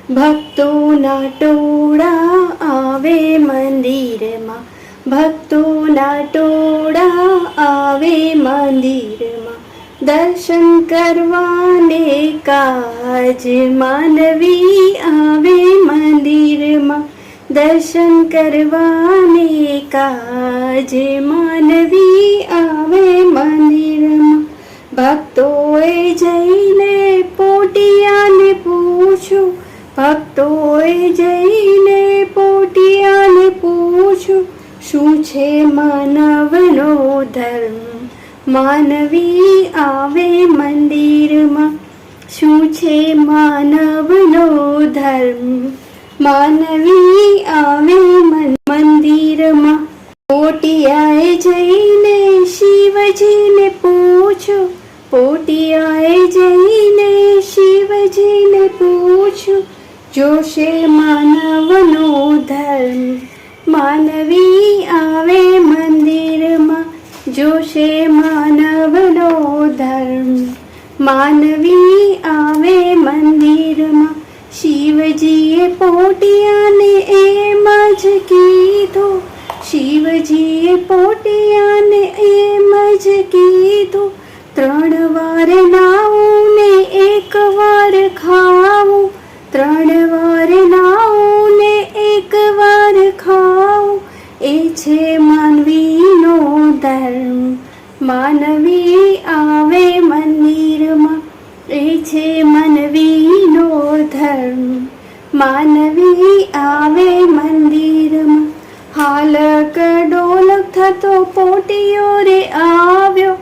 ભક્તોના ટોળા આવે મંદિરમાં, ભક્તોના ટોળા આવે મંદિરમાં, દર્શન કરવાને કાજ માનવી આવે મંદિરમાં, દર્શન કરવાને કાજ માનવી આવે મંદિરમાં. ભક્તોએ જઈને પોટિયાને પૂછ્યું, ભક્તોએ જઈને પોટિયાને પૂછ્યું, શું છે માનવનો ધર્મ? માનવી આવે મંદિરમાં. શું છે માનવનો ધર્મ? માનવી આવે મંદિરમાં. પોટિયાએ જઈને શિવજીને પૂછ્યું, પોટિયાએ જઈને શિવજીને પૂછ્યું, જોશે માનવનો ધર્મ? માનવી આવે મંદિરમાં. જોશે માનવનો ધર્મ? માનવી આવે મંદિરમાં. શિવજીએ પોટિયાને એમ જ કીધું, શિવજીએ પોટિયાને એમ જ કીધું, 3 વાર નાવું ને 1 વાર ખાવું, 3 વાર નાવું ને 1 વાર ખાવું, એ છે માનવીનો ધર્મ. માનવી આવે મંદિરમાં. એ છે માનવીનો ધર્મ. માનવી આવે મંદિરમાં. હાલક ડોલક થતો પોટિયો રે આવ્યો,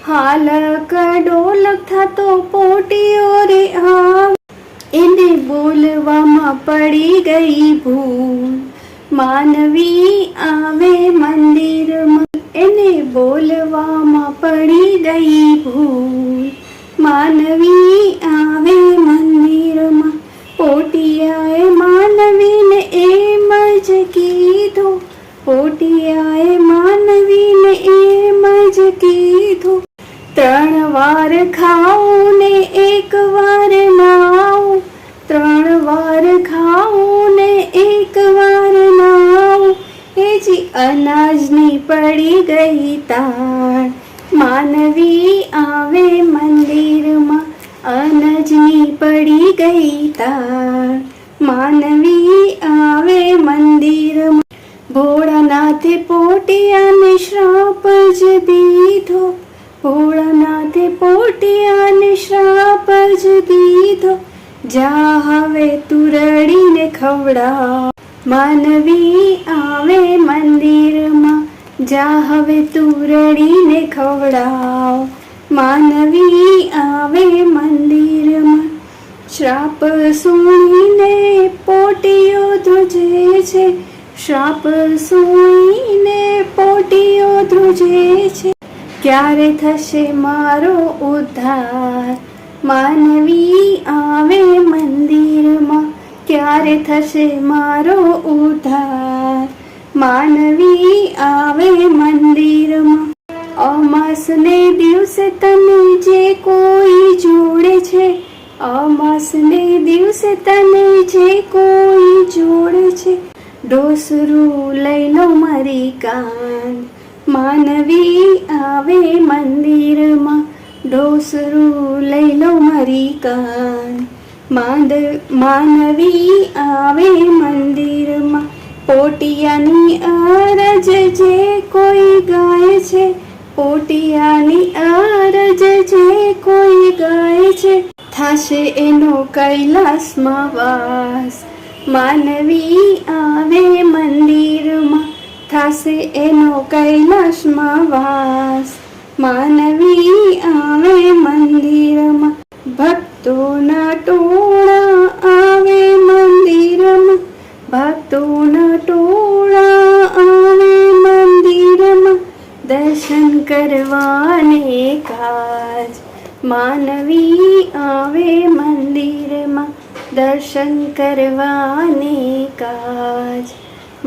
હાલક ડોલક થતો પોટિયો રે આવ્યો, એને બોલવામાં પડી ગઈ ભૂલ. માનવી આવે મંદિરમાં. એને બોલવામાં પડી ગઈ ભૂલ. માનવી આવે મંદિરમાં. પોટિયાએ માનવીને એમ જ કીધું, પોટિયાએ માનવીને એમ જ કીધું, 3 વાર ખાવું ને 1 વાર નાવું, 3 વાર ખાવું ને 1 વાર નાવું, એ જી અનાજની પડી ગઈ તાણ. માનવી આવે મંદિરમાં. અનાજની પડી ગઈ તાણ. માનવી આવે મંદિરમાં. ભોળાનાથે પોટિયાને શ્રાપ જ દીધો, ભોળાનાથે પોટિયાને શ્રાપ જ દીધો, જા હવે તું રડીને ખવડાવ. માનવી આવે મંદિરમાં. જા હવે તું રડીને ખવડાવ. માનવી આવે મંદિરમાં. શ્રાપ સુણીને પોટિયો ધ્રુજે છે, શ્રાપ સુણીને પોટિયો ધ્રુજે છે, ક્યારે થશે મારો ઉદ્ધાર? માનવી આવે મંદિરમાં. ક્યારે થશે મારો ઉદ્ધાર? માનવી આવે મંદિરમાં. અમાસને દિવસે તને જે કોઈ જોડે છે, અમાસને દિવસે તને જે કોઈ જોડે છે, ડોસરું લઈ લો મારી કાન. માનવી આવે મંદિરમાં. ડોસરું લઈ લો મારી કાન. માનવી આવે મંદિરમાં. પોટિયાની અરજ જે કોઈ ગાય છે, પોટિયાની અરજ જે કોઈ ગાય છે, થશે એનો કૈલાસમાં વાસ. માનવી આવે મંદિરમાં. થશે એનો કૈલાસમાં વાસ. માનવી આવે મંદિરમાં. ભક્તોના ટોળા આવે મંદિરમાં. ભક્તોના ટોળા આવે મંદિરમાં, દર્શન કરવાને કાજ. માનવી આવે મંદિરમાં. દર્શન કરવાને કાજ.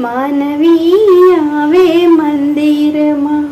માનવી આવે મંદિરમાં.